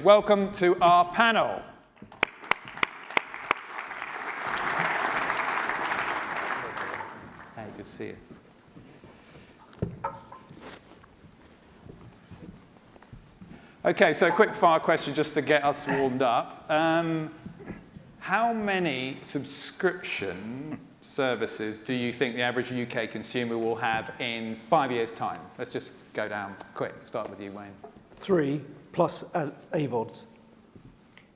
Welcome to our panel. Hey, good to see you. Okay, so a quick fire question just to get us warmed up. How many subscription services do you think the average UK consumer will have in 5 years' time? Let's just go down quick. Start with you, Wayne. 3 plus AVODs.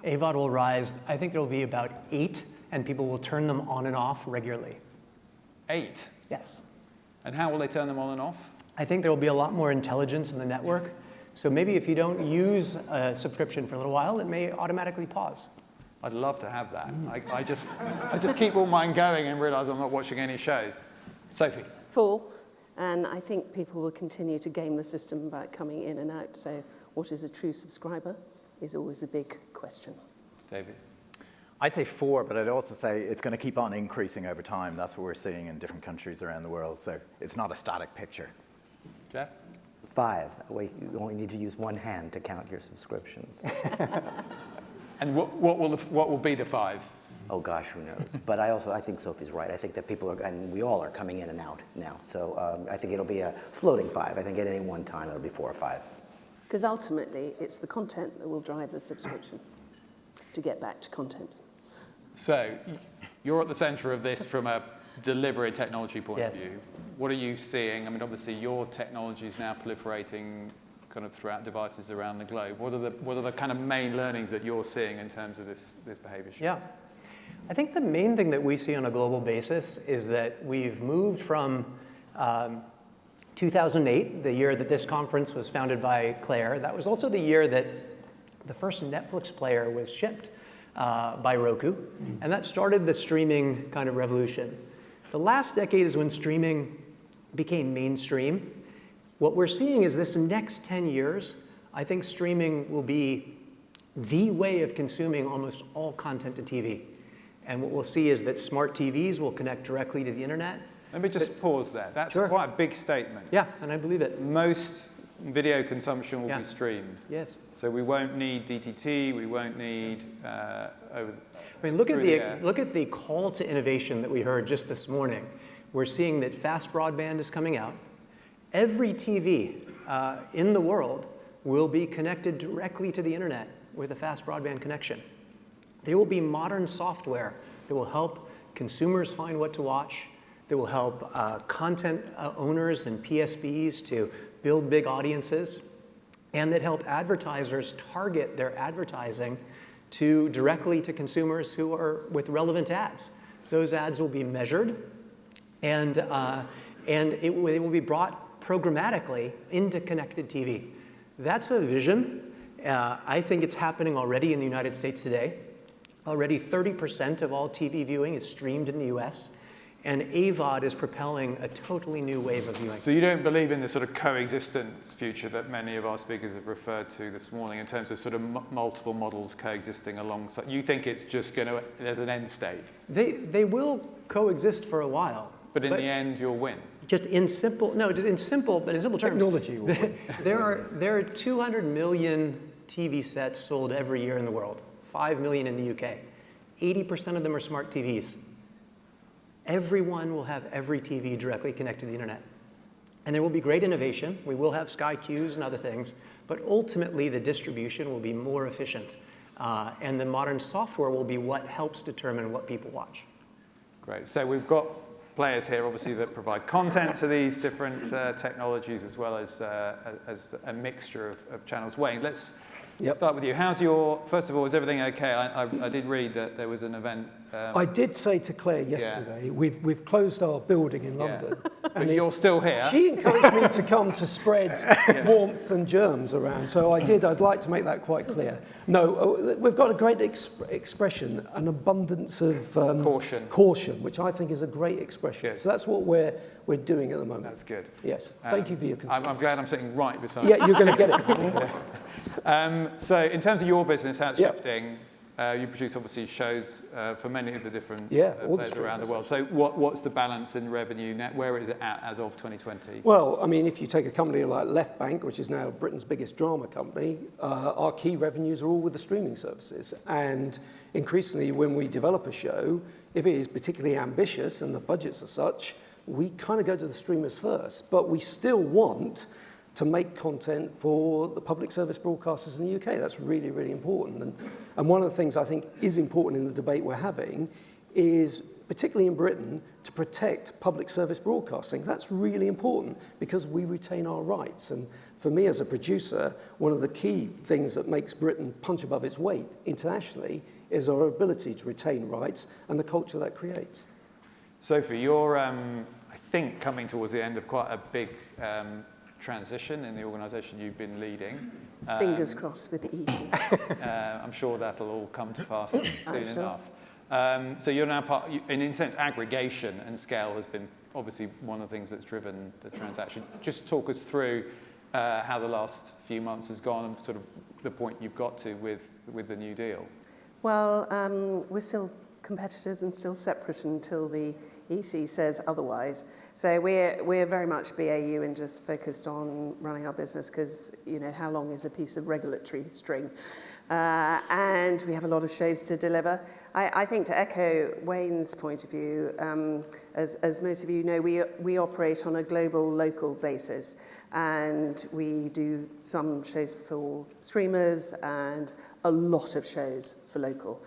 AVOD will rise. I think there will be about 8, and people will turn them on and off regularly. 8? Yes. And how will they turn them on and off? I think there will be a lot more intelligence in the network. So maybe if you don't use a subscription for a little while, it may automatically pause. I'd love to have that. I just keep all mine going and realize I'm not watching any shows. Sophie? 4, and I think people will continue to game the system by coming in and out. So what is a true subscriber is always a big question. David? I'd say 4, but I'd also say it's going to keep on increasing over time. That's what we're seeing in different countries around the world. So it's not a static picture. Jeff? 5. Wait, you only need to use one hand to count your subscriptions. And what will be the 5? Oh gosh, who knows? But I think Sophie's right. I think that people are, and we all are coming in and out now. So I think it'll be a floating 5. I think at any one time it'll be 4 or 5. Because ultimately, it's the content that will drive the subscription to get back to content. So you're at the center of this from a delivery technology point of view. What are you seeing? I mean, obviously your technology is now proliferating kind of throughout devices around the globe. What are the kind of main learnings that you're seeing in terms of this behavior shift? Yeah. I think the main thing that we see on a global basis is that we've moved from 2008, the year that this conference was founded by Claire. That was also the year that the first Netflix player was shipped by Roku, and that started the streaming kind of revolution. The last decade is when streaming became mainstream. What we're seeing is this next 10 years, I think streaming will be the way of consuming almost all content to TV. And what we'll see is that smart TVs will connect directly to the internet. Let me just pause there. That's Sure. quite a big statement. Yeah, and I believe it. Most video consumption will be streamed. Yes. So we won't need DTT, we won't need I mean, look at the call to innovation that we heard just this morning. We're seeing that fast broadband is coming out. Every TV in the world will be connected directly to the internet with a fast broadband connection. There will be modern software that will help consumers find what to watch, that will help content owners and PSBs to build big audiences, and that help advertisers target their advertising directly to consumers who are with relevant ads. Those ads will be measured, and they will be brought programmatically into connected TV. That's a vision. I think it's happening already in the United States today. Already 30% of all TV viewing is streamed in the US, and AVOD is propelling a totally new wave of viewing. So you don't believe in the sort of coexistence future that many of our speakers have referred to this morning in terms of sort of multiple models coexisting alongside? You think it's just going to, there's an end state? They will coexist for a while. But in the end, you'll win. Just in simple terms. Technology will win. There are 200 million TV sets sold every year in the world, 5 million in the UK. 80% of them are smart TVs. Everyone will have every TV directly connected to the internet. And there will be great innovation. We will have Sky Qs and other things, but ultimately the distribution will be more efficient. And the modern software will be what helps determine what people watch. Great. So we've got players here, obviously, that provide content to these different technologies, as well as a mixture of channels. Wayne, let's start with you. First of all, is everything okay? I did read that there was an event. I did say to Claire yesterday, we've closed our building in London. But you're still here. She encouraged me to come to spread warmth and germs around, so I'd like to make that quite clear. No, we've got a great expression, an abundance of caution, which I think is a great expression. Good. So that's what we're doing at the moment. That's good. Yes, thank you for your concern. I'm glad I'm sitting right beside you. Yeah, you're going to get it. So in terms of your business, how it's shifting, You produce obviously shows for many of the different all the players around the world. So what's the balance in revenue net? Where is it at as of 2020? Well, I mean, if you take a company like Left Bank, which is now Britain's biggest drama company, our key revenues are all with the streaming services. And increasingly, when we develop a show, if it is particularly ambitious and the budgets are such, we kind of go to the streamers first. But we still want to make content for the public service broadcasters in the UK. That's really, really important. And one of the things I think is important in the debate we're having is, particularly in Britain, to protect public service broadcasting. That's really important because we retain our rights. And for me as a producer, one of the key things that makes Britain punch above its weight internationally is our ability to retain rights and the culture that creates. Sophie, you're, I think, coming towards the end of quite a big transition in the organisation you've been leading. Fingers crossed with the EC. I'm sure that'll all come to pass soon enough. So you're now part, in a sense, aggregation and scale has been obviously one of the things that's driven the transaction. Just talk us through how the last few months has gone and sort of the point you've got to with the new deal. Well, we're still competitors and still separate until the EC says otherwise. So we're very much BAU and just focused on running our business because, you know, how long is a piece of regulatory string? And we have a lot of shows to deliver. I think to echo Wayne's point of view, as most of you know, we operate on a global, local basis. And we do some shows for streamers and a lot of shows for local.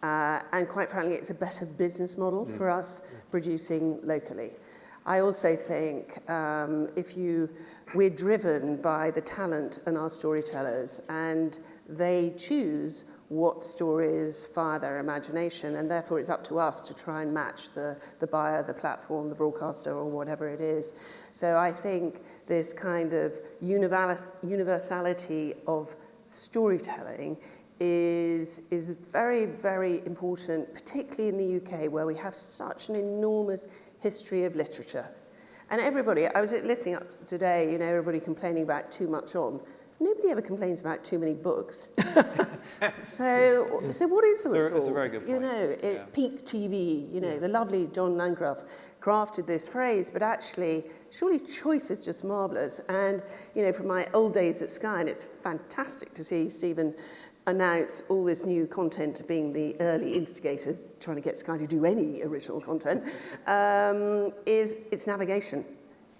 And quite frankly, it's a better business model for us producing locally. I also think we're driven by the talent and our storytellers, and they choose what stories fire their imagination, and therefore it's up to us to try and match the buyer, the platform, the broadcaster, or whatever it is. So I think this kind of universality of storytelling is very, very important, particularly in the UK, where we have such an enormous history of literature. And everybody, I was listening up today, you know, everybody complaining about too much on. Nobody ever complains about too many books. So what is the It's a very good point. You know, peak TV, you know, the lovely John Landgraf crafted this phrase, but actually, surely choice is just marvellous. And, you know, from my old days at Sky, and it's fantastic to see Stephen announce all this new content, being the early instigator, trying to get Sky to do any original content, it's navigation.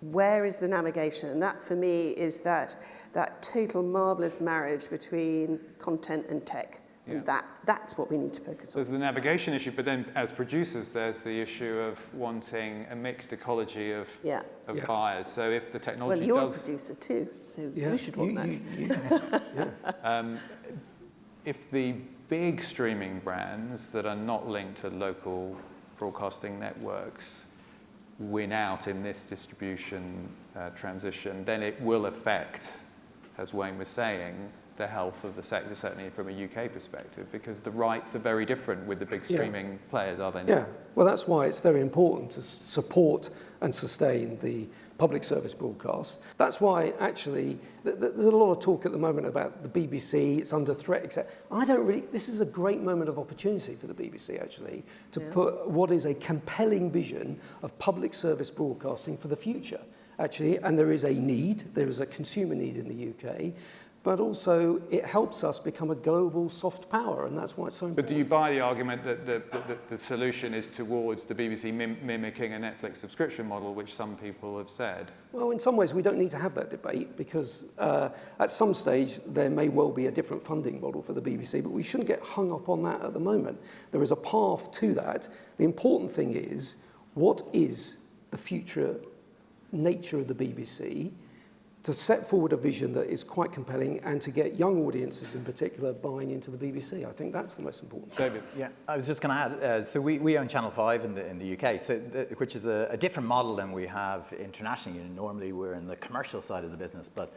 Where is the navigation? And that, for me, is that total marvellous marriage between content and tech. Yeah. And that's what we need to focus on. There's the navigation issue, but then as producers, there's the issue of wanting a mixed ecology of buyers. So if the technology Well, you're a producer too, so you should want that. If the big streaming brands that are not linked to local broadcasting networks win out in this distribution transition, then it will affect, as Wayne was saying, the health of the sector, certainly from a UK perspective, because the rights are very different with the big streaming players, are they not? Yeah, well, that's why it's very important to support and sustain the public service broadcasts. That's why, actually, there's a lot of talk at the moment about the BBC, it's under threat, etc. This is a great moment of opportunity for the BBC, actually, to put what is a compelling vision of public service broadcasting for the future, actually. And there is a consumer need in the UK, but also it helps us become a global soft power, and that's why it's so important. But do you buy the argument that the solution is towards the BBC mimicking a Netflix subscription model, which some people have said? Well, in some ways, we don't need to have that debate because at some stage, there may well be a different funding model for the BBC, but we shouldn't get hung up on that at the moment. There is a path to that. The important thing is, what is the future nature of the BBC? To set forward a vision that is quite compelling and to get young audiences in particular buying into the BBC. I think that's the most important thing. David? Yeah, I was just going to add, so we own Channel 5 in the UK, which is a different model than we have internationally. Normally we're in the commercial side of the business, but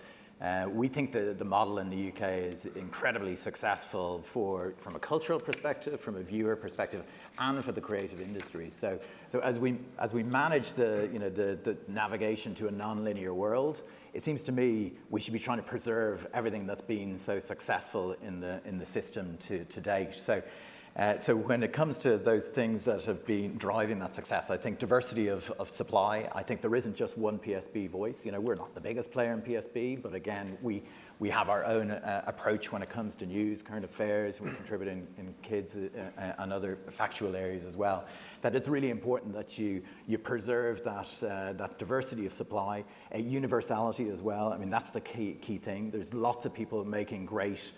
We think the model in the UK is incredibly successful from a cultural perspective, from a viewer perspective, and for the creative industry. So as we manage the navigation to a non-linear world, it seems to me we should be trying to preserve everything that's been so successful in the system to date. So when it comes to those things that have been driving that success, I think diversity of supply. I think there isn't just one PSB voice. We're not the biggest player in PSB, but again, we have our own approach when it comes to news, current affairs. We contribute in kids and other factual areas as well. That it's really important that you preserve that diversity of supply, universality as well. I mean, that's the key thing. There's lots of people making great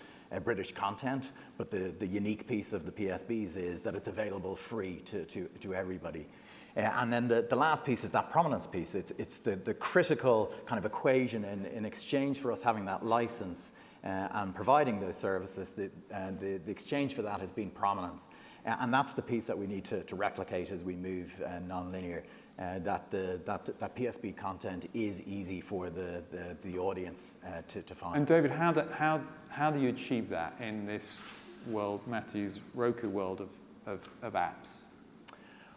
British content, but the unique piece of the PSBs is that it's available free to everybody. And then the last piece is that prominence piece. It's the critical kind of equation in exchange for us having that license and providing those services. The exchange for that has been prominence. And that's the piece that we need to replicate as we move non-linear. That PSB content is easy for the audience to find. And David, how do you achieve that in this world, Matthew's Roku world of apps?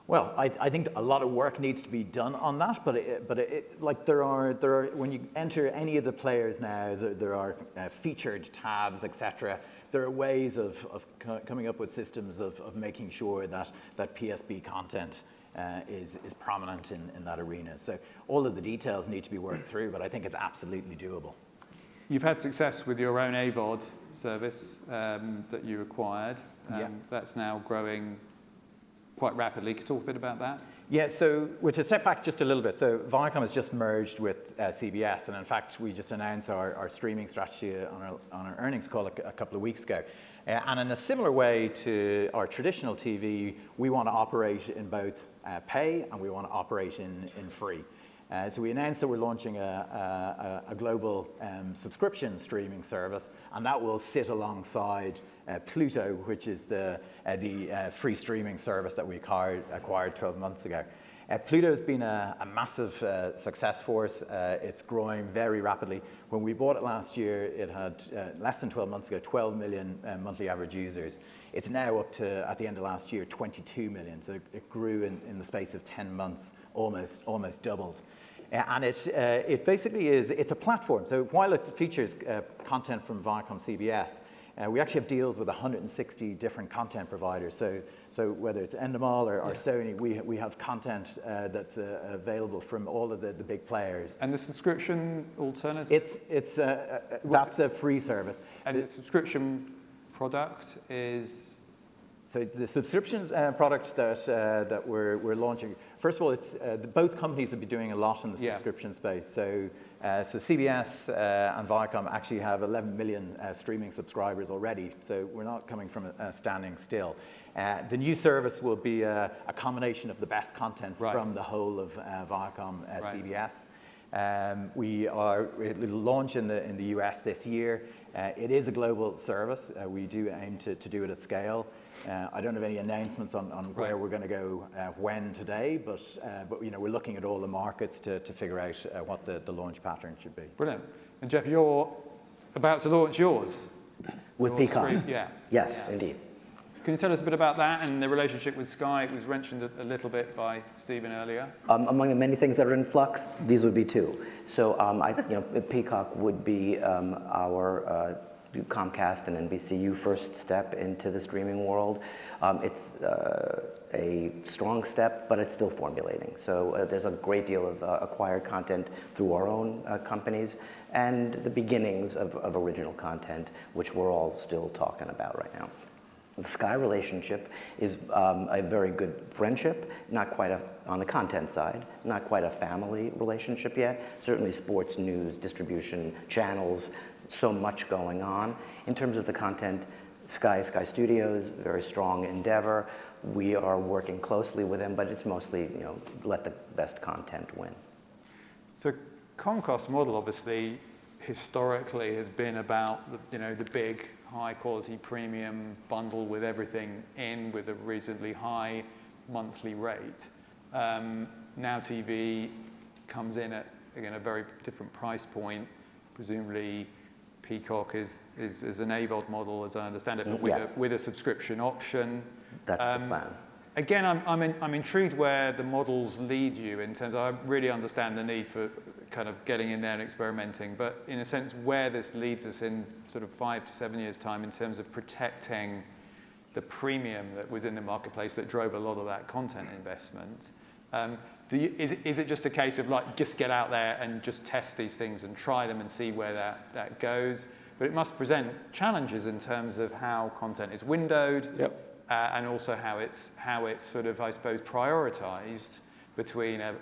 Well, I think a lot of work needs to be done on that, but there are when you enter any of the players now, there are featured tabs, etc. There are ways of coming up with systems of making sure that PSB content is prominent in that arena. So all of the details need to be worked through, but I think it's absolutely doable. You've had success with your own AVOD service that you acquired. That's now growing quite rapidly. Could you talk a bit about that? Yeah, so to step back just a little bit, so Viacom has just merged with CBS, and in fact, we just announced our streaming strategy on our earnings call a couple of weeks ago. And in a similar way to our traditional TV, we want to operate in both pay and we want to operate in free. So we announced that we're launching a global subscription streaming service, and that will sit alongside Pluto, which is the free streaming service that we acquired 12 months ago. Pluto has been a massive success for us. It's growing very rapidly. When we bought it last year, it had, less than 12 months ago, 12 million monthly average users. It's now up to, at the end of last year, 22 million. So it grew in the space of 10 months, almost doubled. And it basically it's a platform. So while it features content from Viacom CBS, we actually have deals with 160 different content providers. So whether it's Endemol or Sony, we have content that's available from all of the big players. And the subscription alternative? That's a free service. And the subscription product is? So the subscriptions product that we're launching, first of all, it's both companies have been doing a lot in the subscription space. So CBS and Viacom actually have 11 million streaming subscribers already. So we're not coming from standing still. The new service will be a combination of the best content from the whole of Viacom CBS. It'll launch in the US this year. It is a global service. We do aim to do it at scale. I don't have any announcements on where we're going to go when today, but we're looking at all the markets to figure out what the launch pattern should be. Brilliant. And Jeff, you're about to launch yours. With Peacock? Yes, Yeah. indeed. Can you tell us a bit about that and the relationship with Sky? It was mentioned a little bit by Stephen earlier. Among the many things that are in flux, these would be two. So Peacock would be our Comcast and NBCU first step into the streaming world. It's a strong step, but it's still formulating. So there's a great deal of acquired content through our own companies and the beginnings of original content, which we're all still talking about right now. The Sky relationship is a very good friendship, not quite on the content side, not quite a family relationship yet. Certainly sports, news, distribution, channels, so much going on. In terms of the content, Sky Studios, very strong endeavor. We are working closely with them, but it's mostly, let the best content win. So Comcast model, obviously, historically has been about the big high-quality premium bundle with everything in with a reasonably high monthly rate. Now TV comes in at, again, a very different price point. presumably Peacock is an AVOD model, as I understand it, but Yes. with a subscription option. That's the plan. Again, I'm intrigued where the models lead you in terms of, I really understand the need for kind of getting in there and experimenting, but in a sense where this leads us in sort of 5 to 7 years' time in terms of protecting the premium that was in the marketplace that drove a lot of that content investment. Is it just a case of like, just get out there and just test these things and try them and see where that goes? But it must present challenges in terms of how content is windowed. Yep. And also how it's sort of, I suppose, prioritized between a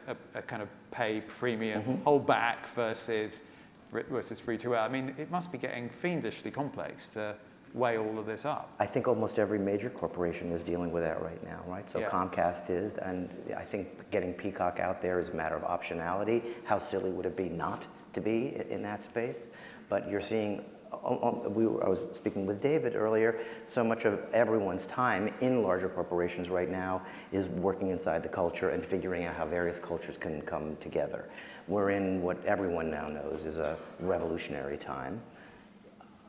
kind of pay premium hold back versus free to air. I mean, it must be getting fiendishly complex to weigh all of this up. I think almost every major corporation is dealing with that right now, right? So Yeah. Comcast is, and I think getting Peacock out there is a matter of optionality. How silly would it be not to be in that space? But you're seeing, I was speaking with David earlier, so much of everyone's time in larger corporations right now is working inside the culture and figuring out how various cultures can come together. We're in what everyone now knows is a revolutionary time.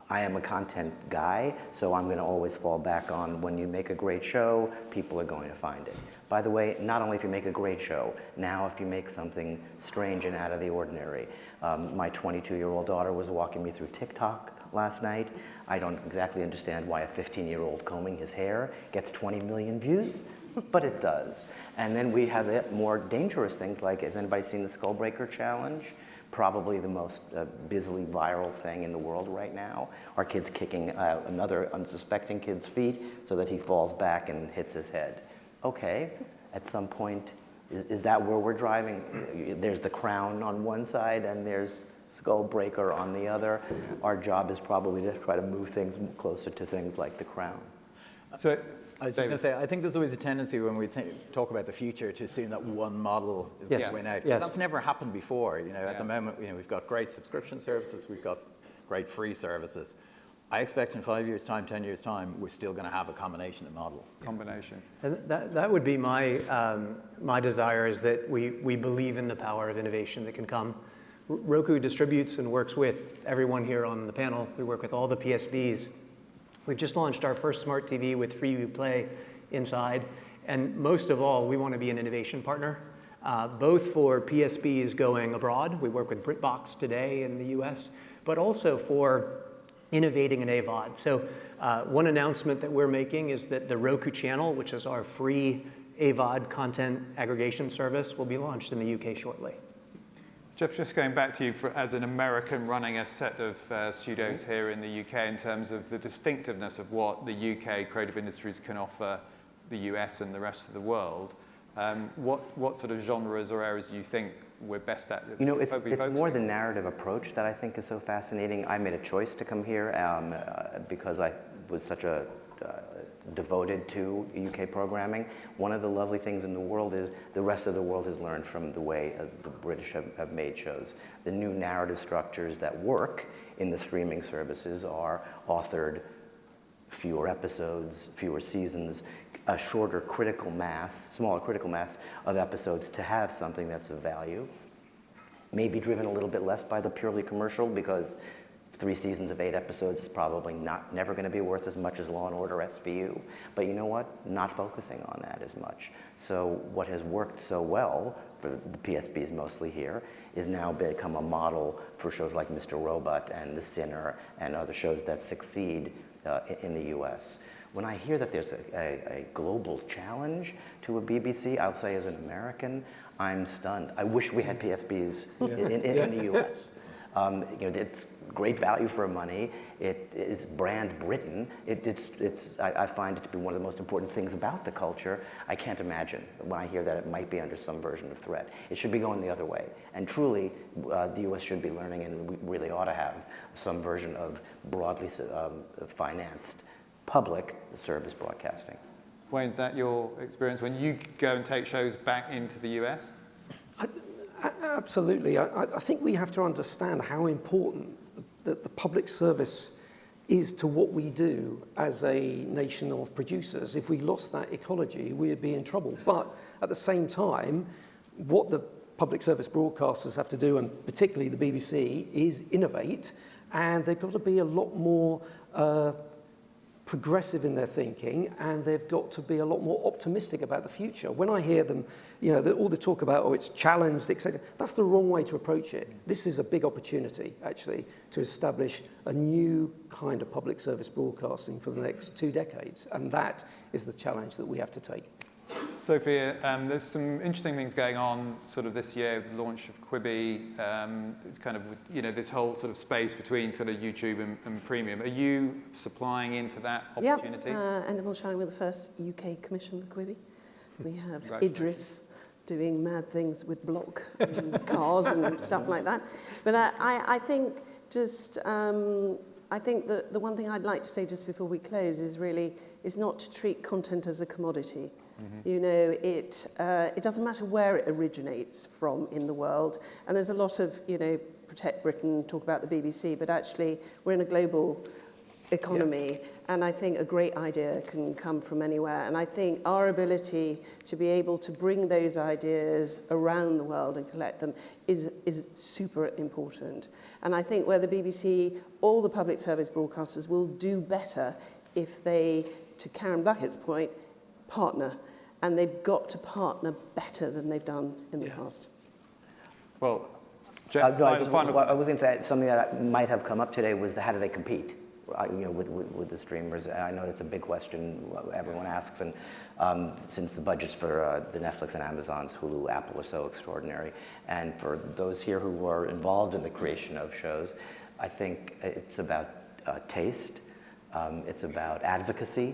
I am a content guy, so I'm going to always fall back on when you make a great show, people are going to find it. By the way, not only if you make a great show, now if you make something strange and out of the ordinary. My 22-year-old daughter was walking me through TikTok last night. I don't exactly understand why a 15-year-old combing his hair gets 20 million views, but it does. And then we have more dangerous things like, has anybody seen the Skullbreaker Challenge? Probably the most busily viral thing in the world right now. Our kid's kicking another unsuspecting kid's feet so that he falls back and hits his head. Okay, at some point, is that where we're driving? There's the Crown on one side and there's Skullbreaker on the other. Our job is probably to try to move things closer to things like the Crown. So, I was just going to say, I think there's always a tendency when we talk about the future to assume that one model is going to win out. Yes. That's never happened before. At the moment, we've got great subscription services, we've got great free services. I expect in 5 years' time, 10 years' time, we're still going to have a combination of models. Combination. And that would be my desire, is that we believe in the power of innovation that can come. Roku distributes and works with everyone here on the panel. We work with all the PSBs. We've just launched our first smart TV with Freeview Play inside. And most of all, we want to be an innovation partner, both for PSBs going abroad. We work with BritBox today in the US, but also for innovating in AVOD. So one announcement that we're making is that the Roku channel, which is our free AVOD content aggregation service, will be launched in the UK shortly. Jeff, just going back to you as an American running a set of studios here in the UK in terms of the distinctiveness of what the UK creative industries can offer the US and the rest of the world, what sort of genres or areas do you think we're best at? It's more the narrative approach that I think is so fascinating. I made a choice to come here because I was such a devoted to UK programming. One of the lovely things in the world is the rest of the world has learned from the way the British have made shows. The new narrative structures that work in the streaming services are authored, fewer episodes, fewer seasons, a shorter critical mass, smaller critical mass of episodes to have something that's of value. Maybe driven a little bit less by the purely commercial, because 3 seasons of 8 episodes is probably never going to be worth as much as Law & Order SVU. But you know what? Not focusing on that as much. So what has worked so well for the PSBs mostly here is now become a model for shows like Mr. Robot and The Sinner and other shows that succeed in the US. When I hear that there's a global challenge to a BBC, I'll say as an American, I'm stunned. I wish we had PSBs in the US. It's great value for money. It's brand Britain. I find it to be one of the most important things about the culture. I can't imagine when I hear that it might be under some version of threat. It should be going the other way. And truly, the U.S. should be learning, and we really ought to have some version of broadly financed public service broadcasting. Wayne, is that your experience when you go and take shows back into the US? Absolutely. I think we have to understand how important that the public service is to what we do as a nation of producers. If we lost that ecology, we'd be in trouble. But at the same time, what the public service broadcasters have to do, and particularly the BBC, is innovate, and they've got to be a lot more progressive in their thinking, and they've got to be a lot more optimistic about the future. When I hear them, all the talk about, it's challenged, etc., that's the wrong way to approach it. This is a big opportunity, actually, to establish a new kind of public service broadcasting for the next 2 decades, and that is the challenge that we have to take. Sophie, there's some interesting things going on sort of this year with the launch of Quibi. It's kind of, this whole sort of space between sort of YouTube and premium. Are you supplying into that opportunity? Yep, Endemol shine with the first UK commission for Quibi. We have Idris doing mad things with block and cars and stuff like that. But I think I think the one thing I'd like to say just before we close is not to treat content as a commodity. Mm-hmm. It doesn't matter where it originates from in the world, and there's a lot of protect Britain, talk about the BBC, but actually we're in a global economy, and I think a great idea can come from anywhere, and I think our ability to be able to bring those ideas around the world and collect them is super important. And I think where the BBC, all the public service broadcasters will do better if they, to Karen Blackett's point, partner, and they've got to partner better than they've done in the past. Well, Jeff, I was going to say something that might have come up today was how do they compete, with the streamers? I know it's a big question everyone asks, and since the budgets for the Netflix and Amazon's, Hulu, Apple are so extraordinary, and for those here who are involved in the creation of shows, I think it's about taste, it's about advocacy.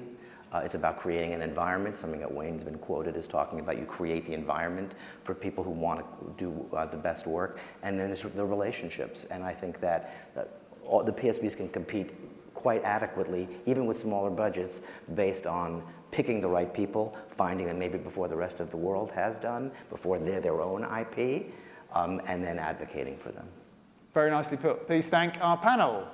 It's about creating an environment, something that Wayne's been quoted as talking about. You create the environment for people who want to do the best work, and then there's the relationships. And I think that all the PSBs can compete quite adequately, even with smaller budgets, based on picking the right people, finding them maybe before the rest of the world has done, before they're their own IP, and then advocating for them. Very nicely put. Please thank our panel.